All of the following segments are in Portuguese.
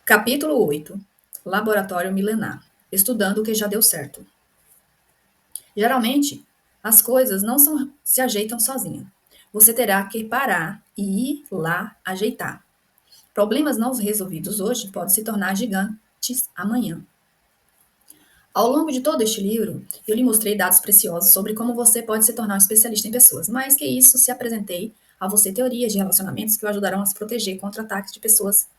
Capítulo 8. Laboratório milenar. Estudando o que já deu certo. Geralmente, as coisas não se ajeitam sozinhas. Você terá que parar e ir lá ajeitar. Problemas não resolvidos hoje podem se tornar gigantes amanhã. Ao longo de todo este livro, eu lhe mostrei dados preciosos sobre como você pode se tornar um especialista em pessoas. Mais que isso, se apresentei a você teorias de relacionamentos que o ajudarão a se proteger contra ataques de pessoas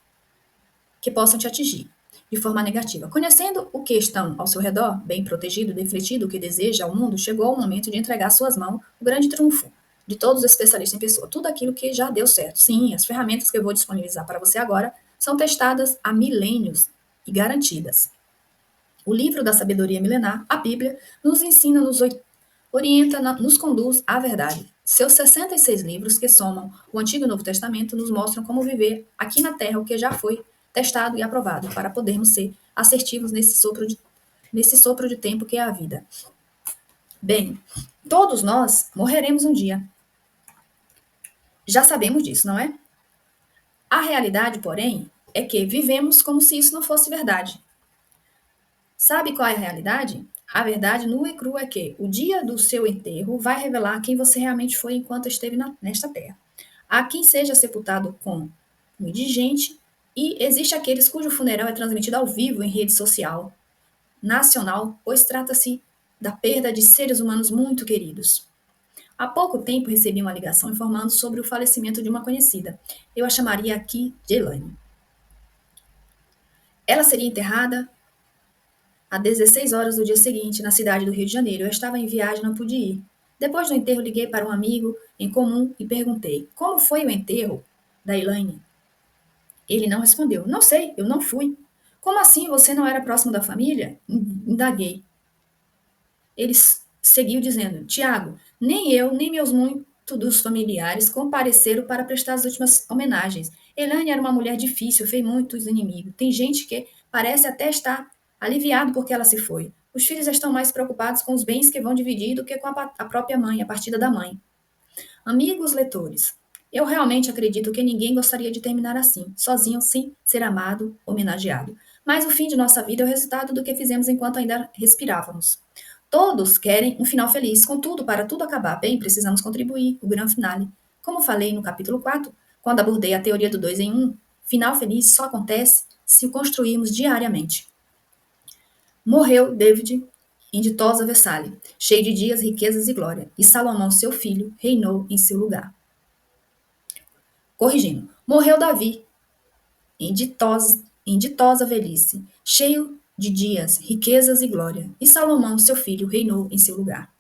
que possam te atingir de forma negativa. Conhecendo o que estão ao seu redor, bem protegido, defletido o que deseja ao mundo, chegou o momento de entregar às suas mãos o grande trunfo de todos os especialistas em pessoa, tudo aquilo que já deu certo. Sim, as ferramentas que eu vou disponibilizar para você agora são testadas há milênios e garantidas. O livro da sabedoria milenar, a Bíblia, nos ensina, orienta, nos conduz à verdade. Seus 66 livros, que somam o Antigo e o Novo Testamento, nos mostram como viver aqui na Terra o que já foi testado e aprovado, para podermos ser assertivos nesse sopro de tempo que é a vida. Bem, todos nós morreremos um dia. Já sabemos disso, não é? A realidade, porém, é que vivemos como se isso não fosse verdade. Sabe qual é a realidade? A verdade nua e crua é que o dia do seu enterro vai revelar quem você realmente foi enquanto esteve nesta terra. Há quem seja sepultado com um indigente e existe aqueles cujo funeral é transmitido ao vivo em rede social nacional, pois trata-se da perda de seres humanos muito queridos. Há pouco tempo recebi uma ligação informando sobre o falecimento de uma conhecida. Eu a chamaria aqui de Elaine. Ela seria enterrada às 16 horas do dia seguinte, na cidade do Rio de Janeiro. Eu estava em viagem e não pude ir. Depois do enterro, liguei para um amigo em comum e perguntei: como foi o enterro da Elaine? Ele não respondeu. Não sei, eu não fui. Como assim você não era próximo da família? Indaguei. Ele seguiu dizendo: Tiago, nem eu, nem meus muitos dos familiares compareceram para prestar as últimas homenagens. Elaine era uma mulher difícil, fez muitos inimigos. Tem gente que parece até estar aliviado porque ela se foi. Os filhos estão mais preocupados com os bens que vão dividir do que com a própria mãe, a partida da mãe. Amigos leitores, eu realmente acredito que ninguém gostaria de terminar assim, sozinho, sem ser amado, homenageado. Mas o fim de nossa vida é o resultado do que fizemos enquanto ainda respirávamos. Todos querem um final feliz, contudo, para tudo acabar bem, precisamos contribuir, o grande finale. Como falei no capítulo 4, quando abordei a teoria do 2 em 1, final feliz só acontece se o construirmos diariamente. Morreu David em ditosa Versalhes, cheio de dias, riquezas e glória, e Salomão, seu filho, reinou em seu lugar. Corrigindo, morreu Davi em ditosa velhice, cheio de dias, riquezas e glória, e Salomão, seu filho, reinou em seu lugar.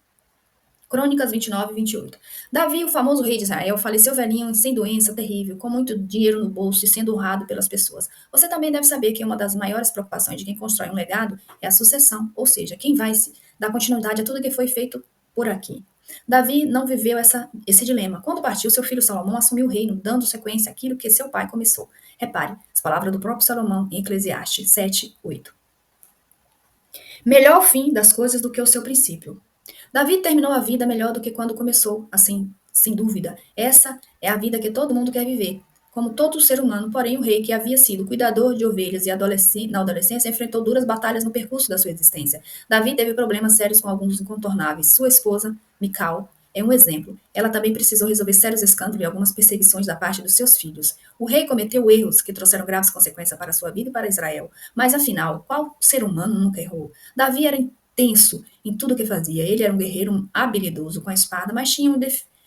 Crônicas 29 e 28. Davi, o famoso rei de Israel, faleceu velhinho, sem doença, terrível, com muito dinheiro no bolso e sendo honrado pelas pessoas. Você também deve saber que uma das maiores preocupações de quem constrói um legado é a sucessão, ou seja, quem vai dar continuidade a tudo que foi feito por aqui. Davi não viveu esse dilema. Quando partiu, seu filho Salomão assumiu o reino, dando sequência àquilo que seu pai começou. Repare, as palavras do próprio Salomão em Eclesiastes 7, 8. Melhor o fim das coisas do que o seu princípio. Davi terminou a vida melhor do que quando começou, assim, sem dúvida. Essa é a vida que todo mundo quer viver. Como todo ser humano, porém, o rei, que havia sido cuidador de ovelhas e na adolescência, enfrentou duras batalhas no percurso da sua existência. Davi teve problemas sérios com alguns incontornáveis. Sua esposa, Mical, é um exemplo. Ela também precisou resolver sérios escândalos e algumas perseguições da parte dos seus filhos. O rei cometeu erros que trouxeram graves consequências para a sua vida e para Israel. Mas, afinal, qual ser humano nunca errou? Davi era intenso em tudo que fazia. Ele era um guerreiro habilidoso com a espada, mas tinha um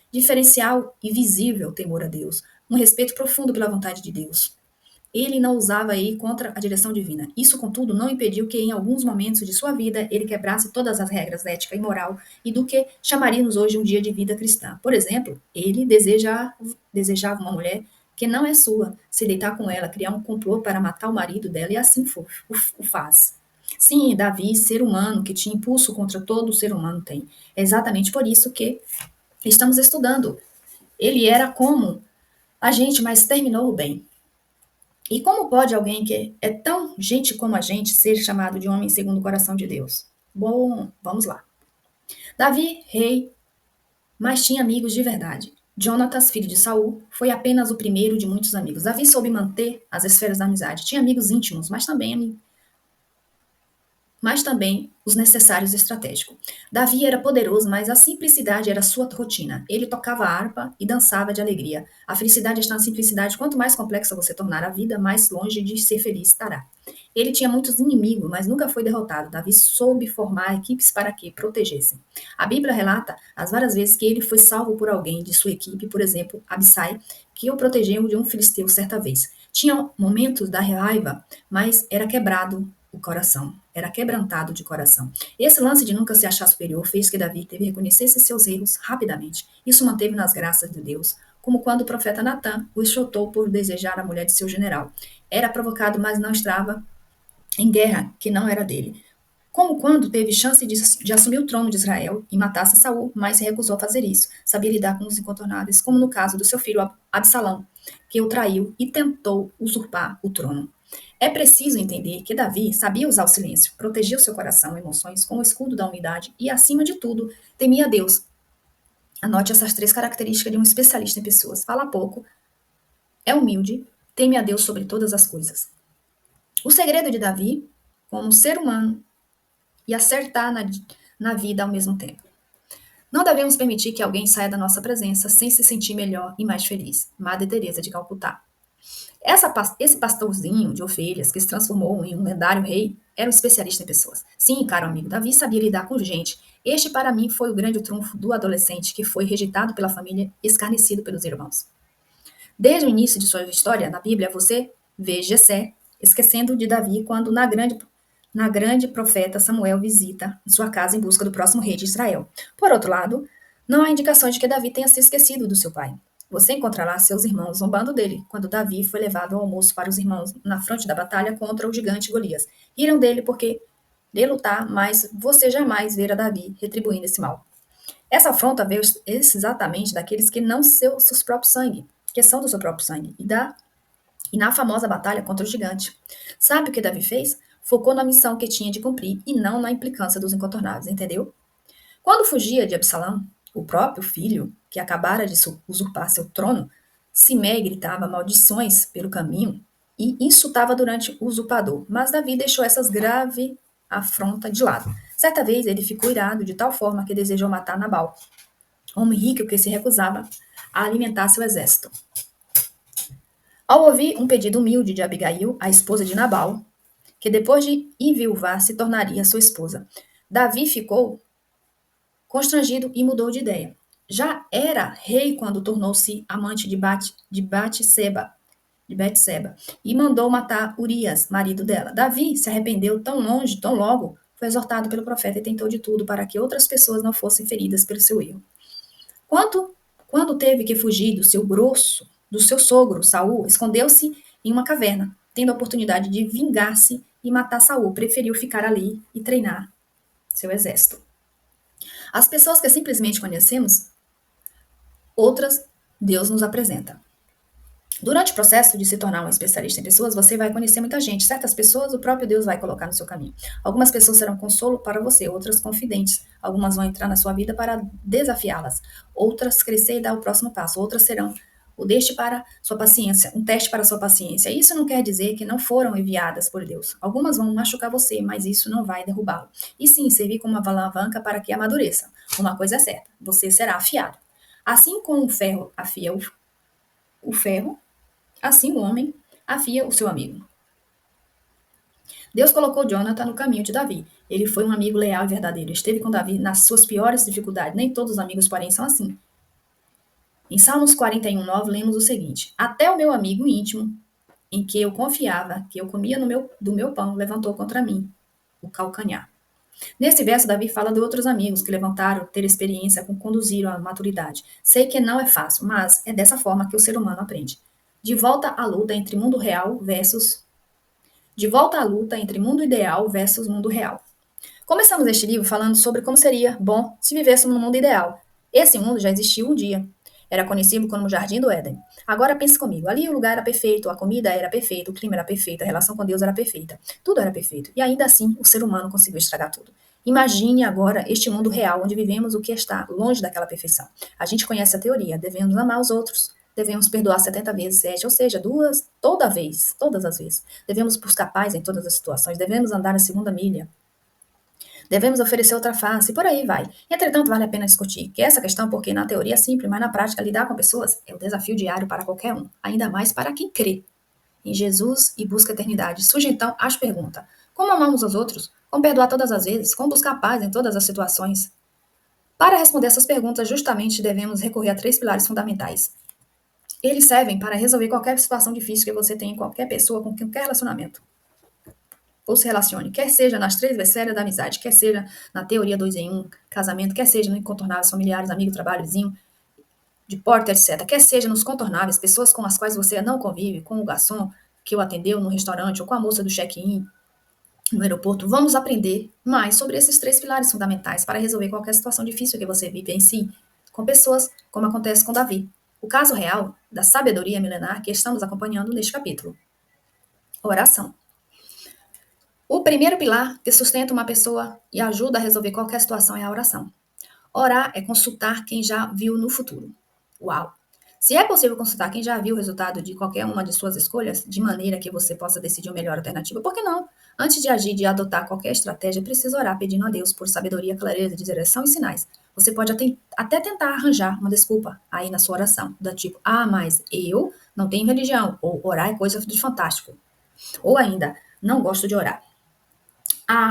diferencial e visível temor a Deus, um respeito profundo pela vontade de Deus. Ele não usava ir contra a direção divina. Isso, contudo, não impediu que, em alguns momentos de sua vida, ele quebrasse todas as regras da ética e moral e do que chamaríamos hoje um dia de vida cristã. Por exemplo, ele desejava uma mulher que não é sua, se deitar com ela, criar um complô para matar o marido dela, e assim o faz. Sim, Davi, ser humano, que tinha impulso contra todo ser humano tem. É exatamente por isso que estamos estudando. Ele era como a gente, mas terminou bem. E como pode alguém que é tão gente como a gente ser chamado de homem segundo o coração de Deus? Bom, vamos lá. Davi, rei, mas tinha amigos de verdade. Jonatas, filho de Saul, foi apenas o primeiro de muitos amigos. Davi soube manter as esferas da amizade. Tinha amigos íntimos, mas também os necessários estratégicos. Davi era poderoso, mas a simplicidade era sua rotina. Ele tocava harpa e dançava de alegria. A felicidade está na simplicidade. Quanto mais complexa você tornar a vida, mais longe de ser feliz estará. Ele tinha muitos inimigos, mas nunca foi derrotado. Davi soube formar equipes para que protegessem. A Bíblia relata as várias vezes que ele foi salvo por alguém de sua equipe, por exemplo, Abissai, que o protegeu de um filisteu certa vez. Tinha momentos da raiva, mas era quebrado o coração, era quebrantado de coração. Esse lance de nunca se achar superior fez que Davi teve que reconhecer seus erros rapidamente. Isso manteve nas graças de Deus, como quando o profeta Natã o exortou por desejar a mulher de seu general. Era provocado, mas não estava em guerra que não era dele. Como quando teve chance de assumir o trono de Israel e matasse Saul, mas se recusou a fazer isso. Sabia lidar com os incontornáveis, como no caso do seu filho Absalão, que o traiu e tentou usurpar o trono. É preciso entender que Davi sabia usar o silêncio, protegia o seu coração e emoções com o escudo da humildade e, acima de tudo, temia Deus. Anote essas 3 características de um especialista em pessoas. Fala pouco, é humilde, teme a Deus sobre todas as coisas. O segredo de Davi, como ser humano, e acertar na vida ao mesmo tempo. Não devemos permitir que alguém saia da nossa presença sem se sentir melhor e mais feliz. Madre Teresa de Calcutá. Esse pastorzinho de ovelhas que se transformou em um lendário rei era um especialista em pessoas. Sim, caro amigo, Davi sabia lidar com gente. Este, para mim, foi o grande trunfo do adolescente que foi rejeitado pela família e escarnecido pelos irmãos. Desde o início de sua história, na Bíblia, você vê Jessé esquecendo de Davi quando na grande profeta Samuel visita sua casa em busca do próximo rei de Israel. Por outro lado, não há indicações de que Davi tenha se esquecido do seu pai. Você encontrará seus irmãos zombando dele, quando Davi foi levado ao almoço para os irmãos na fronte da batalha contra o gigante Golias. Riram dele porque de lutar, mas você jamais verá Davi retribuindo esse mal. Essa afronta veio exatamente daqueles que não são seus próprios sangue, que são do seu próprio sangue, e na famosa batalha contra o gigante. Sabe o que Davi fez? Focou na missão que tinha de cumprir e não na implicância dos incontornáveis, entendeu? Quando fugia de Absalão, o próprio filho, que acabara de usurpar seu trono, Simei gritava maldições pelo caminho e insultava durante o usurpador, mas Davi deixou essas grave afronta de lado. Certa vez ele ficou irado de tal forma que desejou matar Nabal, homem rico que se recusava a alimentar seu exército. Ao ouvir um pedido humilde de Abigail, a esposa de Nabal, que depois de enviuvar se tornaria sua esposa, Davi ficou constrangido e mudou de ideia. Já era rei quando tornou-se amante de Betseba, e mandou matar Urias, marido dela. Davi se arrependeu tão logo, foi exortado pelo profeta e tentou de tudo para que outras pessoas não fossem feridas pelo seu erro. Quando teve que fugir do seu sogro, Saul, escondeu-se em uma caverna, tendo a oportunidade de vingar-se e matar Saul. Preferiu ficar ali e treinar seu exército. As pessoas que simplesmente conhecemos, outras Deus nos apresenta. Durante o processo de se tornar um especialista em pessoas, você vai conhecer muita gente. Certas pessoas o próprio Deus vai colocar no seu caminho. Algumas pessoas serão consolo para você, outras confidentes. Algumas vão entrar na sua vida para desafiá-las. Outras crescer e dar o próximo passo. Outras serão o teste para sua paciência, um teste para sua paciência. Isso não quer dizer que não foram enviadas por Deus. Algumas vão machucar você, mas isso não vai derrubá-lo. E sim, servir como uma alavanca para que amadureça. Uma coisa é certa, você será afiado. Assim como o ferro afia o ferro, assim o homem afia o seu amigo. Deus colocou Jonathan no caminho de Davi. Ele foi um amigo leal e verdadeiro. Esteve com Davi nas suas piores dificuldades. Nem todos os amigos, porém, são assim. Em Salmos 41:9, lemos o seguinte: Até o meu amigo íntimo, em que eu confiava, que eu comia do meu pão, levantou contra mim o calcanhar. Nesse verso, Davi fala de outros amigos que levantaram, ter experiência, conduziram à maturidade. Sei que não é fácil, mas é dessa forma que o ser humano aprende. De volta à luta entre mundo real versus De volta à luta entre mundo ideal versus mundo real. Começamos este livro falando sobre como seria bom se vivêssemos no mundo ideal. Esse mundo já existiu um dia. Era conhecido como Jardim do Éden. Agora pense comigo. Ali o lugar era perfeito, a comida era perfeita, o clima era perfeito, a relação com Deus era perfeita. Tudo era perfeito. E ainda assim, o ser humano conseguiu estragar tudo. Imagine agora este mundo real onde vivemos o que está longe daquela perfeição. A gente conhece a teoria, devemos amar os outros, devemos perdoar 70 vezes 7, ou seja, duas, toda vez, todas as vezes. Devemos buscar paz em todas as situações, devemos andar a segunda milha, devemos oferecer outra face, e por aí vai. Entretanto, vale a pena discutir que essa questão, porque na teoria é simples, mas na prática lidar com pessoas é um desafio diário para qualquer um, ainda mais para quem crê em Jesus e busca a eternidade. Surge então as perguntas: como amamos os outros? Como perdoar todas as vezes? Como buscar paz em todas as situações? Para responder essas perguntas, justamente devemos recorrer a três pilares fundamentais. Eles servem para resolver qualquer situação difícil que você tenha em qualquer pessoa, com qualquer relacionamento. Ou se relacione, quer seja nas três esferas da amizade, quer seja na teoria 2 em 1, casamento, quer seja no incontornáveis familiares, amigo, trabalho, vizinho, de porta, etc. Quer seja nos contornáveis, pessoas com as quais você não convive, com o garçom que o atendeu no restaurante ou com a moça do check-in no aeroporto, vamos aprender mais sobre esses três pilares fundamentais para resolver qualquer situação difícil que você vive em si, com pessoas, como acontece com Davi. O caso real da sabedoria milenar que estamos acompanhando neste capítulo. Oração. O primeiro pilar que sustenta uma pessoa e ajuda a resolver qualquer situação é a oração. Orar é consultar quem já viu no futuro. Uau! Se é possível consultar quem já viu o resultado de qualquer uma de suas escolhas, de maneira que você possa decidir a melhor alternativa, por que não? Antes de agir, de adotar qualquer estratégia, precisa orar pedindo a Deus por sabedoria, clareza de direção e sinais. Você pode até tentar arranjar uma desculpa aí na sua oração, do tipo, mas eu não tenho religião, ou orar é coisa de fantástico. Ou ainda, não gosto de orar.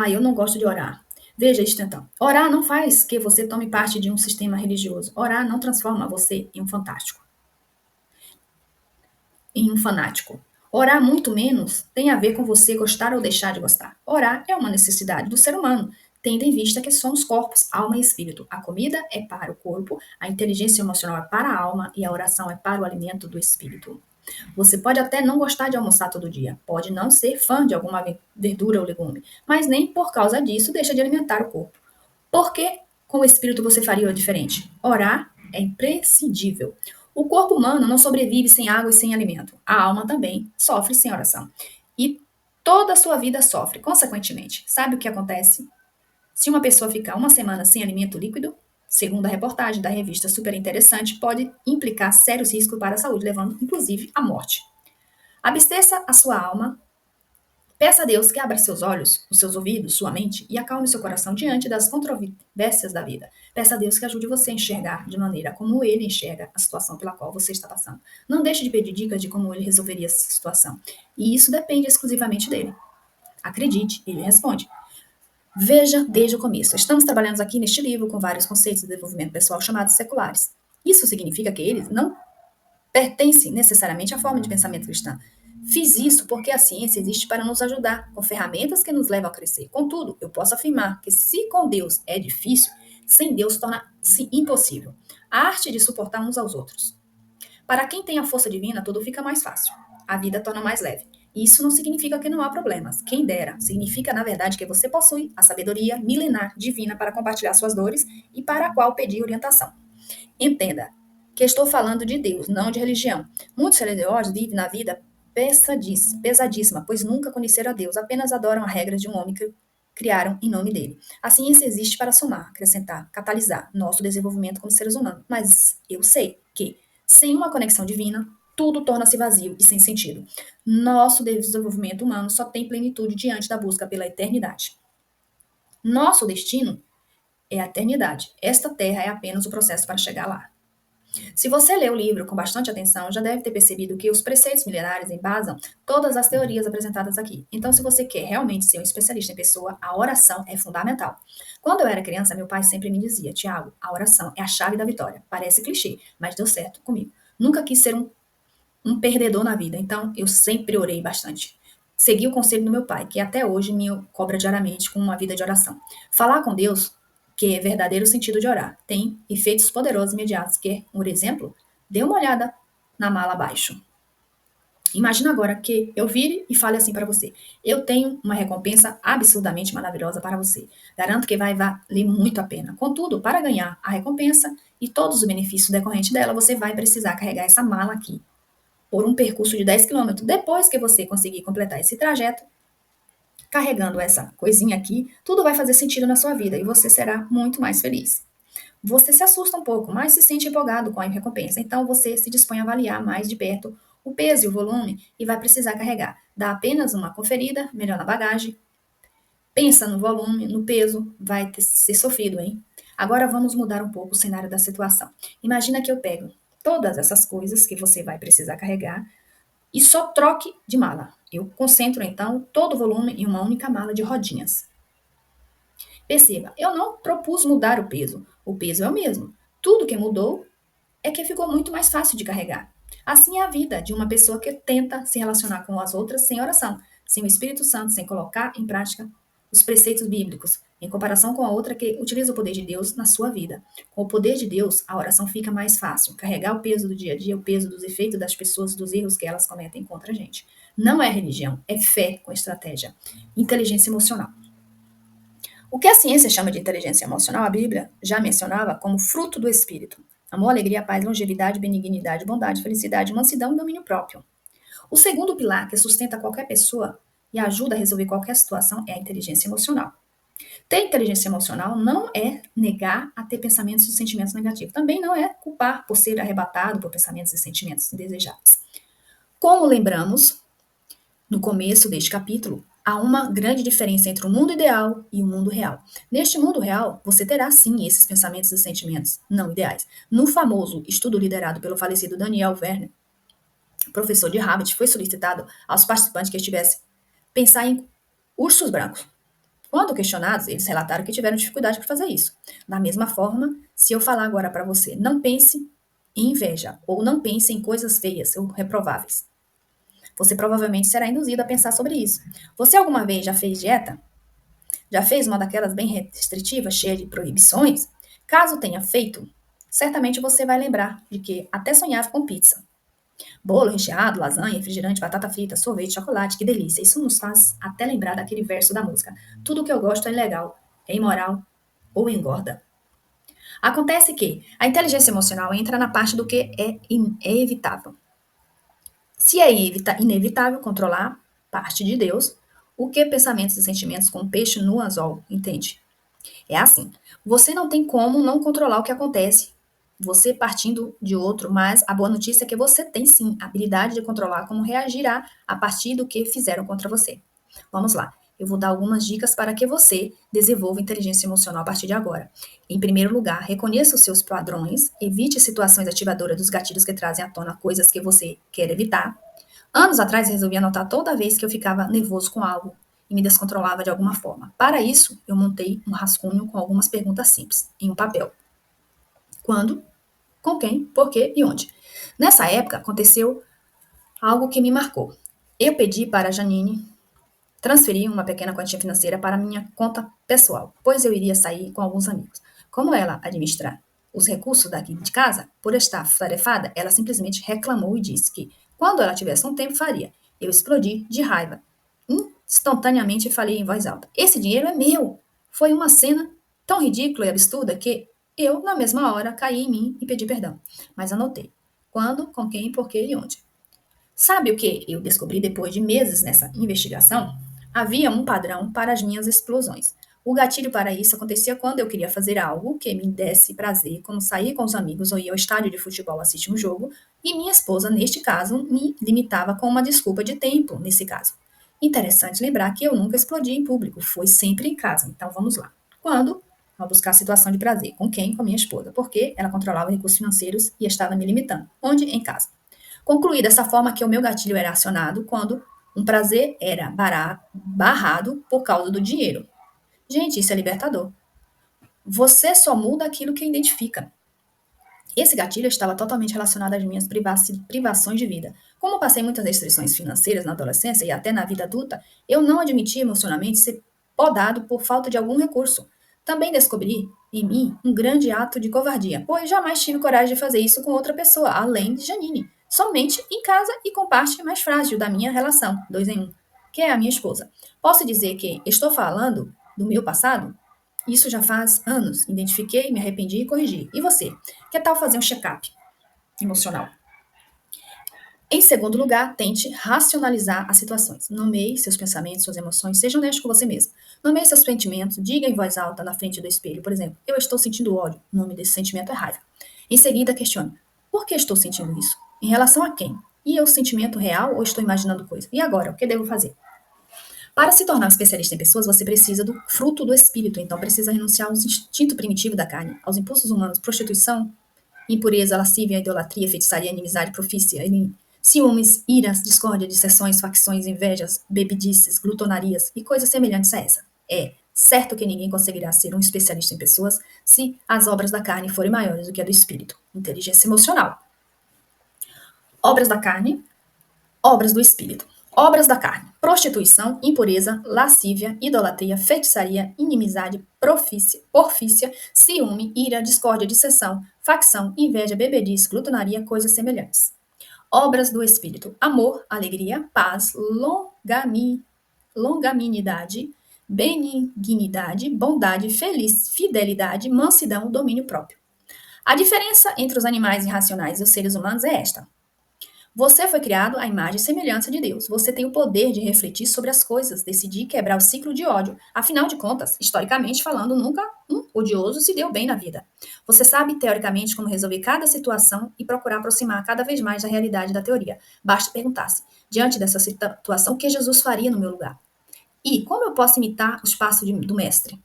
Eu não gosto de orar. Veja isto então. Orar não faz que você tome parte de um sistema religioso. Orar não transforma você em um fantástico, em um fanático. Orar muito menos tem a ver com você gostar ou deixar de gostar. Orar é uma necessidade do ser humano, tendo em vista que somos corpos, alma e espírito. A comida é para o corpo, a inteligência emocional é para a alma e a oração é para o alimento do espírito. Você pode até não gostar de almoçar todo dia, pode não ser fã de alguma verdura ou legume, mas nem por causa disso deixa de alimentar o corpo. Por que com o espírito você faria diferente? Orar é imprescindível. O corpo humano não sobrevive sem água e sem alimento. A alma também sofre sem oração. E toda a sua vida sofre, consequentemente. Sabe o que acontece? Se uma pessoa ficar uma semana sem alimento líquido, segundo a reportagem da revista Super Interessante, pode implicar sérios riscos para a saúde, levando inclusive à morte. Abasteça a sua alma. Peça a Deus que abra seus olhos, os seus ouvidos, sua mente e acalme seu coração diante das controvérsias da vida. Peça a Deus que ajude você a enxergar de maneira como ele enxerga a situação pela qual você está passando. Não deixe de pedir dicas de como ele resolveria essa situação. E isso depende exclusivamente dele. Acredite, ele responde. Veja desde o começo. Estamos trabalhando aqui neste livro com vários conceitos de desenvolvimento pessoal chamados seculares. Isso significa que eles não pertencem necessariamente à forma de pensamento cristã. Fiz isso porque a ciência existe para nos ajudar, com ferramentas que nos levam a crescer. Contudo, eu posso afirmar que se com Deus é difícil, sem Deus torna-se impossível. A arte de suportar uns aos outros. Para quem tem a força divina, tudo fica mais fácil. A vida torna mais leve. Isso não significa que não há problemas. Quem dera. Significa, na verdade, que você possui a sabedoria milenar divina para compartilhar suas dores e para a qual pedir orientação. Entenda que estou falando de Deus, não de religião. Muitos religiosos vivem na vida pesadíssima, pois nunca conheceram a Deus, apenas adoram as regras de um homem que criaram em nome dele. A ciência existe para somar, acrescentar, catalisar nosso desenvolvimento como seres humanos, mas eu sei que, sem uma conexão divina, tudo torna-se vazio e sem sentido. Nosso desenvolvimento humano só tem plenitude diante da busca pela eternidade. Nosso destino é a eternidade. Esta terra é apenas o processo para chegar lá. Se você lê o livro com bastante atenção, já deve ter percebido que os preceitos milenares embasam todas as teorias apresentadas aqui. Então, se você quer realmente ser um especialista em pessoa, a oração é fundamental. Quando eu era criança, meu pai sempre me dizia: Tiago, a oração é a chave da vitória. Parece clichê, mas deu certo comigo. Nunca quis ser um perdedor na vida, então eu sempre orei bastante. Segui o conselho do meu pai, que até hoje me cobra diariamente com uma vida de oração. Falar com Deus, que é verdadeiro sentido de orar, tem efeitos poderosos imediatos, que, por exemplo, dê uma olhada na mala abaixo. Imagina agora que eu vire e fale assim para você: eu tenho uma recompensa absurdamente maravilhosa para você. Garanto que vai valer muito a pena. Contudo, para ganhar a recompensa e todos os benefícios decorrentes dela, você vai precisar carregar essa mala aqui por um percurso de 10 quilômetros. Depois que você conseguir completar esse trajeto, Carregando essa coisinha aqui, tudo vai fazer sentido na sua vida e você será muito mais feliz. Você se assusta um pouco, mas se sente empolgado com a recompensa. Então você se dispõe a avaliar mais de perto o peso e o volume e vai precisar carregar. Dá apenas uma conferida, melhor na bagagem. Pensa no volume, no peso, vai ser sofrido, hein? Agora vamos mudar um pouco o cenário da situação. Imagina que eu pego todas essas coisas que você vai precisar carregar e só troque de mala. Eu concentro então todo o volume em uma única mala de rodinhas. Perceba, eu não propus mudar o peso. O peso é o mesmo. Tudo que mudou é que ficou muito mais fácil de carregar. Assim é a vida de uma pessoa que tenta se relacionar com as outras sem oração, sem o Espírito Santo, sem colocar em prática os preceitos bíblicos, em comparação com a outra que utiliza o poder de Deus na sua vida. Com o poder de Deus, a oração fica mais fácil. Carregar o peso do dia a dia, o peso dos efeitos das pessoas, dos erros que elas cometem contra a gente. Não é religião, é fé com estratégia. Inteligência emocional. O que a ciência chama de inteligência emocional, a Bíblia já mencionava como fruto do espírito. Amor, alegria, paz, longevidade, benignidade, bondade, felicidade, mansidão e domínio próprio. O segundo pilar que sustenta qualquer pessoa e ajuda a resolver qualquer situação é a inteligência emocional. Ter inteligência emocional não é negar a ter pensamentos e sentimentos negativos. Também não é culpar por ser arrebatado por pensamentos e sentimentos indesejáveis. Como lembramos, no começo deste capítulo, há uma grande diferença entre o mundo ideal e o mundo real. Neste mundo real, você terá sim esses pensamentos e sentimentos não ideais. No famoso estudo liderado pelo falecido Daniel Werner, professor de Harvard, foi solicitado aos participantes que estivessem pensar em ursos brancos. Quando questionados, eles relataram que tiveram dificuldade para fazer isso. Da mesma forma, se eu falar agora para você, não pense em inveja ou não pense em coisas feias ou reprováveis. Você provavelmente será induzido a pensar sobre isso. Você alguma vez já fez dieta? Já fez uma daquelas bem restritivas, cheia de proibições? Caso tenha feito, certamente você vai lembrar de que até sonhava com pizza. Bolo recheado, lasanha, refrigerante, batata frita, sorvete, chocolate, que delícia. Isso nos faz até lembrar daquele verso da música. Tudo que eu gosto é ilegal, é imoral ou engorda. Acontece que a inteligência emocional entra na parte do que é evitável. Se é inevitável controlar parte de Deus, o que pensamentos e sentimentos com peixe no anzol, entende? É assim, você não tem como não controlar o que acontece, você partindo de outro, mas a boa notícia é que você tem sim a habilidade de controlar como reagirá a partir do que fizeram contra você. Vamos lá. Eu vou dar algumas dicas para que você desenvolva inteligência emocional a partir de agora. Em primeiro lugar, reconheça os seus padrões, evite situações ativadoras dos gatilhos que trazem à tona coisas que você quer evitar. Anos atrás, resolvi anotar toda vez que eu ficava nervoso com algo e me descontrolava de alguma forma. Para isso, eu montei um rascunho com algumas perguntas simples, em um papel. Quando? Com quem? Por quê e onde? Nessa época, aconteceu algo que me marcou. Eu pedi para a Janine transferir uma pequena quantia financeira para minha conta pessoal, pois eu iria sair com alguns amigos. Como ela administra os recursos daqui de casa, por estar tarefada, ela simplesmente reclamou e disse que, quando ela tivesse um tempo, faria. Eu explodi de raiva. Instantaneamente falei em voz alta: Esse dinheiro é meu! Foi uma cena tão ridícula e absurda que eu, na mesma hora, caí em mim e pedi perdão. Mas anotei: quando, com quem, por quê e onde. Sabe o que eu descobri depois de meses nessa investigação? Havia um padrão para as minhas explosões. O gatilho para isso acontecia quando eu queria fazer algo que me desse prazer, como sair com os amigos ou ir ao estádio de futebol assistir um jogo, e minha esposa, neste caso, me limitava com uma desculpa de tempo, nesse caso. Interessante lembrar que eu nunca explodi em público, foi sempre em casa. Então vamos lá. Quando? Ao buscar a situação de prazer. Com quem? Com minha esposa. Porque ela controlava recursos financeiros e estava me limitando. Onde? Em casa. Concluí dessa forma que o meu gatilho era acionado quando um prazer era barrado por causa do dinheiro. Gente, isso é libertador. Você só muda aquilo que identifica. Esse gatilho estava totalmente relacionado às minhas privações de vida. Como passei muitas restrições financeiras na adolescência e até na vida adulta, eu não admitia emocionalmente ser podado por falta de algum recurso. Também descobri em mim um grande ato de covardia, pois jamais tive coragem de fazer isso com outra pessoa, além de Janine. Somente em casa e com parte mais frágil da minha relação, dois em um, que é a minha esposa. Posso dizer que estou falando do meu passado? Isso já faz anos. Identifiquei, me arrependi e corrigi. E você? Que tal fazer um check-up emocional? Em segundo lugar, tente racionalizar as situações. Nomeie seus pensamentos, suas emoções, seja honesto com você mesmo. Nomeie seus sentimentos, diga em voz alta na frente do espelho, por exemplo, eu estou sentindo ódio. O nome desse sentimento é raiva. Em seguida, questione, por que estou sentindo isso? Em relação a quem? E é o sentimento real ou estou imaginando coisa? E agora, o que devo fazer? Para se tornar um especialista em pessoas, você precisa do fruto do espírito, então precisa renunciar ao instinto primitivo da carne, aos impulsos humanos, prostituição, impureza, lascívia, idolatria, feitiçaria, inimizade, profícia, ciúmes, iras, discórdia, dissensões, facções, invejas, bebedices, glutonarias e coisas semelhantes a essa. É certo que ninguém conseguirá ser um especialista em pessoas se as obras da carne forem maiores do que a do espírito. Inteligência emocional. Obras da carne, obras do espírito. Obras da carne: prostituição, impureza, lascívia, idolatria, feitiçaria, inimizade, porfícia, ciúme, ira, discórdia, dissensão, facção, inveja, bebedice, glutonaria, coisas semelhantes. Obras do espírito: amor, alegria, paz, longanimidade, benignidade, bondade, fidelidade, mansidão, domínio próprio. A diferença entre os animais irracionais e os seres humanos é esta: você foi criado à imagem e semelhança de Deus. Você tem o poder de refletir sobre as coisas, decidir quebrar o ciclo de ódio. Afinal de contas, historicamente falando, nunca um odioso se deu bem na vida. Você sabe, teoricamente, como resolver cada situação e procurar aproximar cada vez mais da realidade da teoria. Basta perguntar-se, diante dessa situação, o que Jesus faria no meu lugar? E como eu posso imitar os passos do mestre?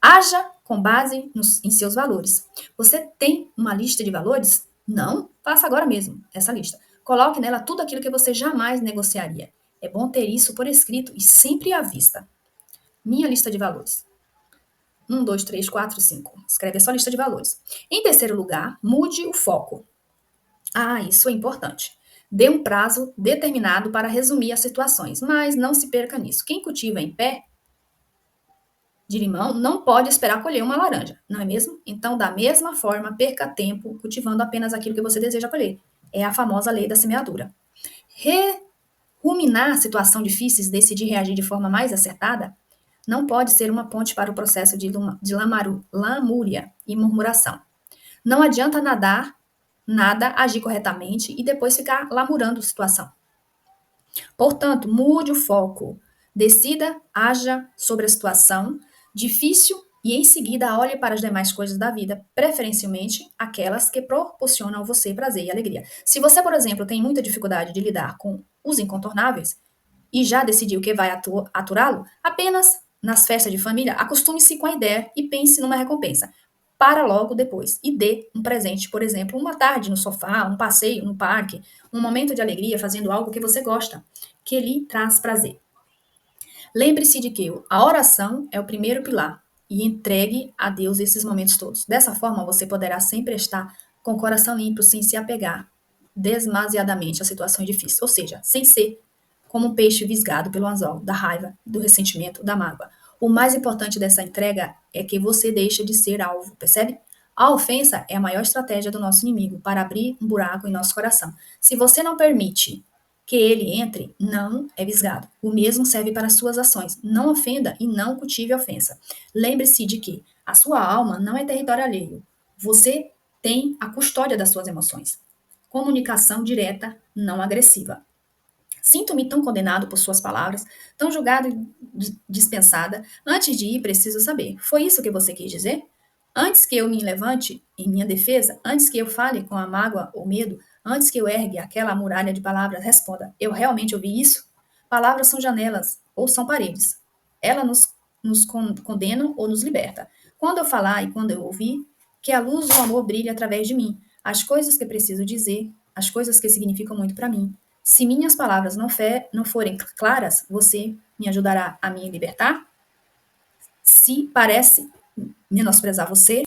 Haja com base em seus valores. Você tem uma lista de valores? Não? Faça agora mesmo essa lista. Coloque nela tudo aquilo que você jamais negociaria. É bom ter isso por escrito e sempre à vista. Minha lista de valores. 1, 2, 3, 4, 5. Escreve a sua lista de valores. Em terceiro lugar, mude o foco. Ah, isso é importante. Dê um prazo determinado para resumir as situações, mas não se perca nisso. Quem cultiva em pé de limão não pode esperar colher uma laranja, não é mesmo? Então, da mesma forma, perca tempo cultivando apenas aquilo que você deseja colher. É a famosa lei da semeadura. Ruminar situações difíceis, decidir reagir de forma mais acertada, não pode ser uma ponte para o processo de lamúria e murmuração. Não adianta nada, agir corretamente e depois ficar lamurando a situação. Portanto, mude o foco. Decida, haja sobre a situação difícil e em seguida olhe para as demais coisas da vida, preferencialmente aquelas que proporcionam a você prazer e alegria. Se você, por exemplo, tem muita dificuldade de lidar com os incontornáveis e já decidiu que vai aturá-lo, apenas nas festas de família, acostume-se com a ideia e pense numa recompensa. Para logo depois e dê um presente, por exemplo, uma tarde no sofá, um passeio no parque, um momento de alegria fazendo algo que você gosta, que lhe traz prazer. Lembre-se de que a oração é o primeiro pilar e entregue a Deus esses momentos todos. Dessa forma, você poderá sempre estar com o coração limpo, sem se apegar demasiadamente a situações difíceis, ou seja, sem ser como um peixe visgado pelo anzol da raiva, do ressentimento, da mágoa. O mais importante dessa entrega é que você deixa de ser alvo, percebe? A ofensa é a maior estratégia do nosso inimigo para abrir um buraco em nosso coração. Se você não permite que ele entre, não é visgado. O mesmo serve para as suas ações. Não ofenda e não cultive ofensa. Lembre-se de que a sua alma não é território alheio. Você tem a custódia das suas emoções. Comunicação direta, não agressiva. Sinto-me tão condenado por suas palavras, tão julgado e dispensada. Antes de ir, preciso saber. Foi isso que você quis dizer? Antes que eu me levante em minha defesa, antes que eu fale com a mágoa ou medo, antes que eu ergue aquela muralha de palavras, responda: eu realmente ouvi isso? Palavras são janelas ou são paredes. Elas nos condenam ou nos liberta. Quando eu falar e quando eu ouvir, que a luz do amor brilhe através de mim. As coisas que preciso dizer, as coisas que significam muito para mim. Se minhas palavras não forem claras, você me ajudará a me libertar? Se parece menosprezar você,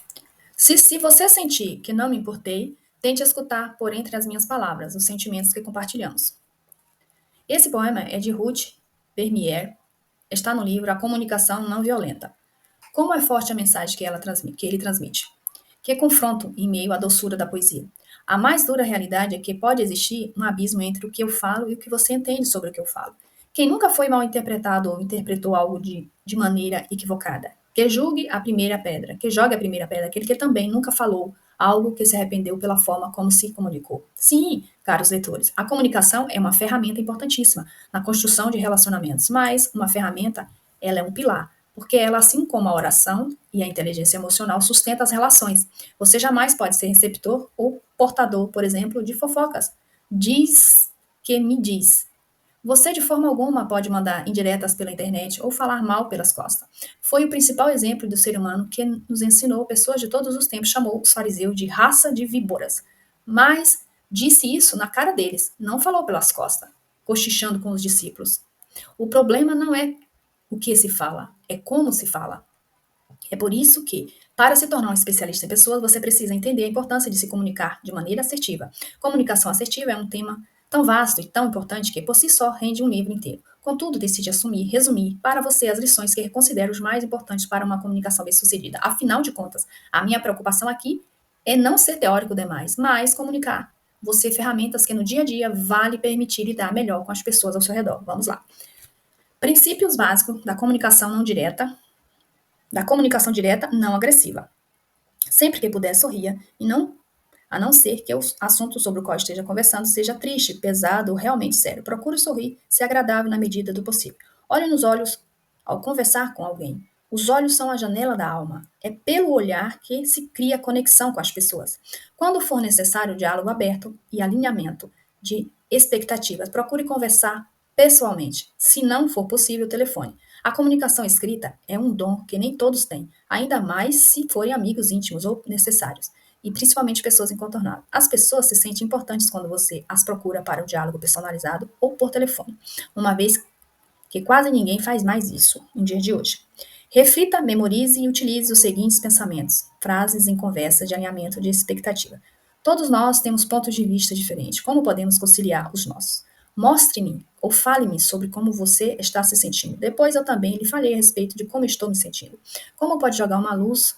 se você sentir que não me importei, tente escutar por entre as minhas palavras os sentimentos que compartilhamos. Esse poema é de Ruth Vermeer, está no livro A Comunicação Não Violenta. Como é forte a mensagem que ele transmite, que confronto em meio à doçura da poesia. A mais dura realidade é que pode existir um abismo entre o que eu falo e o que você entende sobre o que eu falo. Quem nunca foi mal interpretado ou interpretou algo de maneira equivocada? Que julgue a primeira pedra, que jogue a primeira pedra, aquele que também nunca falou algo que se arrependeu pela forma como se comunicou. Sim, caros leitores, a comunicação é uma ferramenta importantíssima na construção de relacionamentos, mas uma ferramenta, ela é um pilar, porque ela, assim como a oração e a inteligência emocional, sustenta as relações. Você jamais pode ser receptor ou portador, por exemplo, de fofocas. Diz que me diz. Você, de forma alguma, pode mandar indiretas pela internet ou falar mal pelas costas. Foi o principal exemplo do ser humano que nos ensinou, pessoas de todos os tempos, chamou os fariseus de raça de víboras. Mas disse isso na cara deles, não falou pelas costas, cochichando com os discípulos. O problema não é o que se fala, é como se fala. É por isso que, para se tornar um especialista em pessoas, você precisa entender a importância de se comunicar de maneira assertiva. Comunicação assertiva é um tema tão vasto e tão importante que, por si só, rende um livro inteiro. Contudo, decide resumir para você as lições que considero os mais importantes para uma comunicação bem-sucedida. Afinal de contas, a minha preocupação aqui é não ser teórico demais, mas comunicar. Você ferramentas que no dia a dia vale permitir lidar melhor com as pessoas ao seu redor. Vamos lá. Princípios básicos da comunicação direta não agressiva. Sempre que puder, sorria, e não, a não ser que o assunto sobre o qual esteja conversando seja triste, pesado ou realmente sério. Procure sorrir, ser agradável na medida do possível. Olhe nos olhos ao conversar com alguém. Os olhos são a janela da alma. É pelo olhar que se cria conexão com as pessoas. Quando for necessário diálogo aberto e alinhamento de expectativas, procure conversar pessoalmente. Se não for possível, telefone. A comunicação escrita é um dom que nem todos têm, ainda mais se forem amigos íntimos ou necessários, e principalmente pessoas incontornáveis. As pessoas se sentem importantes quando você as procura para o diálogo personalizado ou por telefone, uma vez que quase ninguém faz mais isso no dia de hoje. Reflita, memorize e utilize os seguintes pensamentos, frases em conversa de alinhamento de expectativa. Todos nós temos pontos de vista diferentes. Como podemos conciliar os nossos? Mostre-me ou fale-me sobre como você está se sentindo. Depois eu também lhe falei a respeito de como estou me sentindo. Como pode jogar uma luz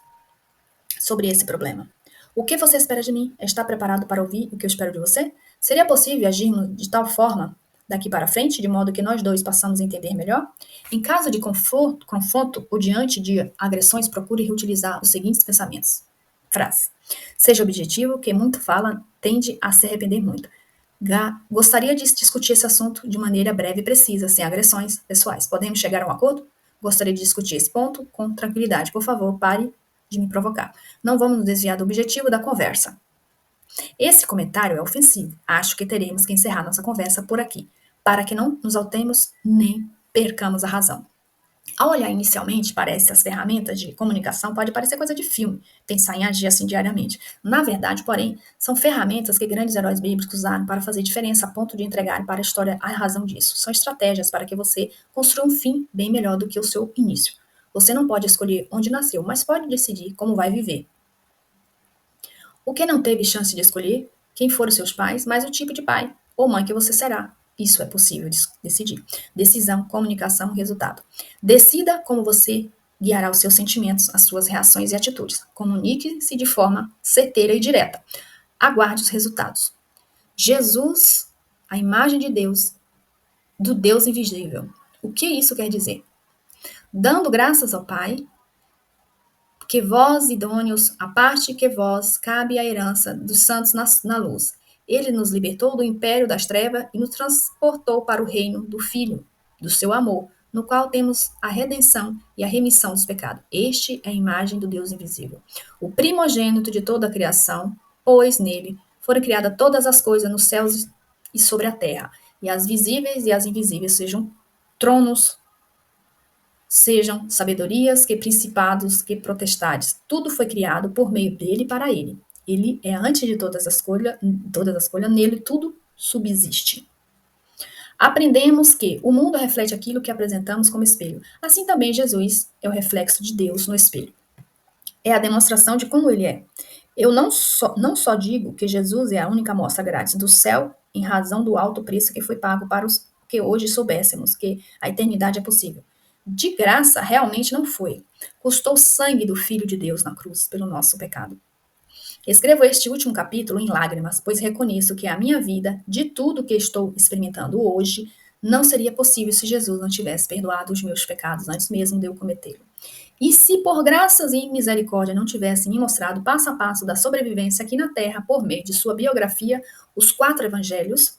sobre esse problema? O que você espera de mim? Está preparado para ouvir o que eu espero de você? Seria possível agirmos de tal forma daqui para frente, de modo que nós dois possamos entender melhor? Em caso de confronto ou diante de agressões, procure reutilizar os seguintes pensamentos. Frase. Seja objetivo, que muito fala tende a se arrepender muito. Gostaria de discutir esse assunto de maneira breve e precisa, sem agressões pessoais. Podemos chegar a um acordo? Gostaria de discutir esse ponto com tranquilidade. Por favor, pare de me provocar. Não vamos nos desviar do objetivo da conversa. Esse comentário é ofensivo. Acho que teremos que encerrar nossa conversa por aqui, para que não nos altemos nem percamos a razão. Ao olhar inicialmente para essas ferramentas de comunicação, pode parecer coisa de filme, pensar em agir assim diariamente. Na verdade, porém, são ferramentas que grandes heróis bíblicos usaram para fazer diferença a ponto de entregar para a história a razão disso. São estratégias para que você construa um fim bem melhor do que o seu início. Você não pode escolher onde nasceu, mas pode decidir como vai viver. O que não teve chance de escolher quem foram seus pais, mas o tipo de pai ou mãe que você será. Isso é possível decidir. Decisão, comunicação, resultado. Decida como você guiará os seus sentimentos, as suas reações e atitudes. Comunique-se de forma certeira e direta. Aguarde os resultados. Jesus, a imagem de Deus, do Deus invisível. O que isso quer dizer? Dando graças ao Pai, que vós, idôneos, a parte que vós cabe a herança dos santos na luz. Ele nos libertou do império das trevas e nos transportou para o reino do Filho, do seu amor, no qual temos a redenção e a remissão dos pecados. Este é a imagem do Deus invisível, o primogênito de toda a criação, pois nele foram criadas todas as coisas nos céus e sobre a terra, e as visíveis e as invisíveis, sejam tronos, sejam sabedorias, que principados, que potestades. Tudo foi criado por meio dele e para ele. Ele é antes de todas as coisas, nele tudo subsiste. Aprendemos que o mundo reflete aquilo que apresentamos como espelho. Assim também Jesus é o reflexo de Deus no espelho. É a demonstração de como ele é. Eu não só digo que Jesus é a única amostra grátis do céu, em razão do alto preço que foi pago para os que hoje soubéssemos que a eternidade é possível. De graça, realmente não foi. Custou o sangue do Filho de Deus na cruz pelo nosso pecado. Escrevo este último capítulo em lágrimas, pois reconheço que a minha vida, de tudo que estou experimentando hoje, não seria possível se Jesus não tivesse perdoado os meus pecados antes mesmo de eu cometê-lo. E se por graças e misericórdia não tivesse me mostrado passo a passo da sobrevivência aqui na Terra por meio de sua biografia, os 4 evangelhos,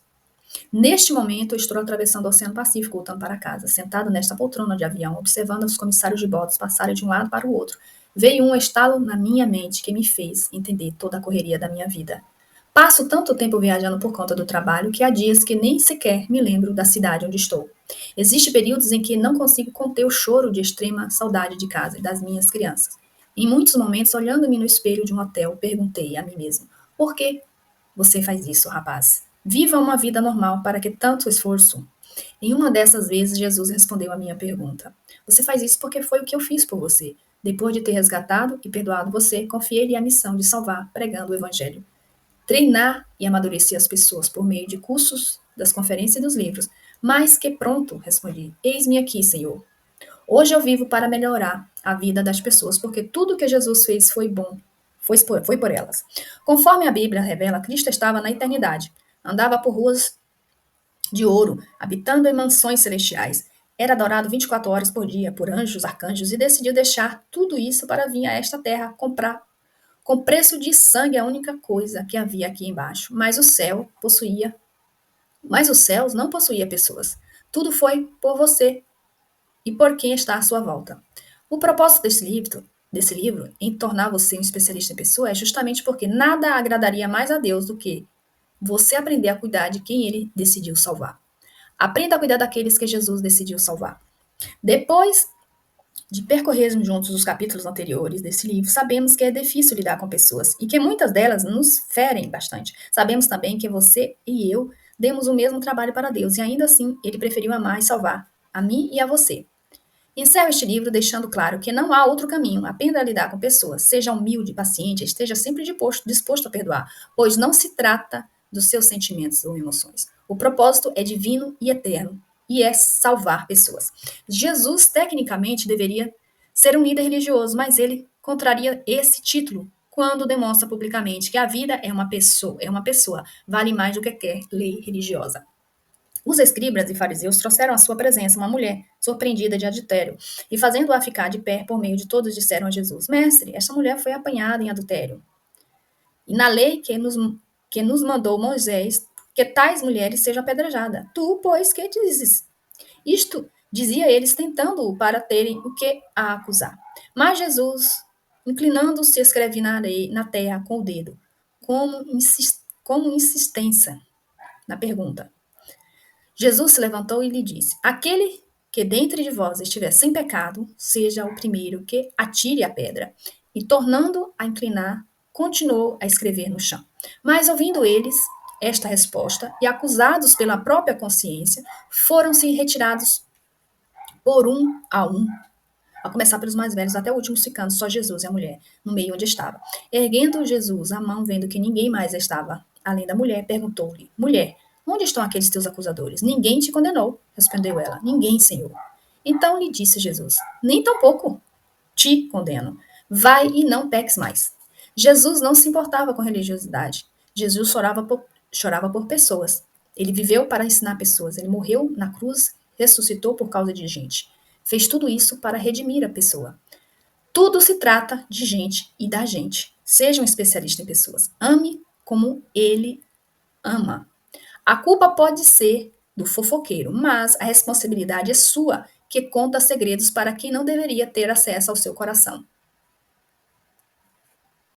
neste momento eu estou atravessando o Oceano Pacífico voltando para casa, sentado nesta poltrona de avião, observando os comissários de bordo passarem de um lado para o outro. Veio um estalo na minha mente que me fez entender toda a correria da minha vida. Passo tanto tempo viajando por conta do trabalho que há dias que nem sequer me lembro da cidade onde estou. Existem períodos em que não consigo conter o choro de extrema saudade de casa e das minhas crianças. Em muitos momentos, olhando-me no espelho de um hotel, perguntei a mim mesmo: por que você faz isso, rapaz? Viva uma vida normal, para que tanto esforço? Em uma dessas vezes, Jesus respondeu à minha pergunta: você faz isso porque foi o que eu fiz por você. Depois de ter resgatado e perdoado você, confiei-lhe a missão de salvar, pregando o Evangelho. Treinar e amadurecer as pessoas por meio de cursos, das conferências e dos livros. Mais que pronto, respondi. Eis-me aqui, Senhor. Hoje eu vivo para melhorar a vida das pessoas, porque tudo que Jesus fez foi bom, foi por elas. Conforme a Bíblia revela, Cristo estava na eternidade, andava por ruas de ouro, habitando em mansões celestiais. Era adorado 24 horas por dia por anjos, arcanjos e decidiu deixar tudo isso para vir a esta terra comprar com preço de sangue a única coisa que havia aqui embaixo. Mas os céus não possuía pessoas. Tudo foi por você e por quem está à sua volta. O propósito desse livro em tornar você um especialista em pessoa é justamente porque nada agradaria mais a Deus do que você aprender a cuidar de quem ele decidiu salvar. Aprenda a cuidar daqueles que Jesus decidiu salvar. Depois de percorrermos juntos os capítulos anteriores desse livro, sabemos que é difícil lidar com pessoas e que muitas delas nos ferem bastante. Sabemos também que você e eu demos o mesmo trabalho para Deus e ainda assim ele preferiu amar e salvar a mim e a você. Encerro este livro deixando claro que não há outro caminho, aprenda a lidar com pessoas. Seja humilde, paciente, esteja sempre disposto a perdoar, pois não se trata dos seus sentimentos ou emoções. O propósito é divino e eterno, e é salvar pessoas. Jesus, tecnicamente, deveria ser um líder religioso, mas ele contraria esse título quando demonstra publicamente que a vida é uma pessoa, vale mais do que qualquer lei religiosa. Os escribas e fariseus trouxeram à sua presença uma mulher surpreendida de adultério, e fazendo-a ficar de pé por meio de todos, disseram a Jesus: Mestre, esta mulher foi apanhada em adultério. E na lei que nos mandou Moisés, que tais mulheres sejam apedrejadas. Tu, pois, que dizes? Isto dizia eles, tentando-o para terem o que a acusar. Mas Jesus, inclinando-se, escreve na terra com o dedo, como insistência na pergunta. Jesus se levantou e lhe disse: aquele que dentre de vós estiver sem pecado, seja o primeiro que atire a pedra. E tornando a inclinar, continuou a escrever no chão. Mas ouvindo eles esta resposta e acusados pela própria consciência, foram-se retirados por um, a começar pelos mais velhos até o último, ficando só Jesus e a mulher no meio onde estava. Erguendo Jesus a mão, vendo que ninguém mais estava além da mulher, perguntou-lhe: Mulher, onde estão aqueles teus acusadores? Ninguém te condenou, respondeu ela. Ninguém, Senhor. Então lhe disse Jesus: Nem tampouco te condeno. Vai e não peques mais. Jesus não se importava com religiosidade. Jesus chorava por pessoas. Ele viveu para ensinar pessoas. Ele morreu na cruz, ressuscitou por causa de gente. Fez tudo isso para redimir a pessoa. Tudo se trata de gente e da gente. Seja um especialista em pessoas. Ame como ele ama. A culpa pode ser do fofoqueiro, mas a responsabilidade é sua, que conta segredos para quem não deveria ter acesso ao seu coração.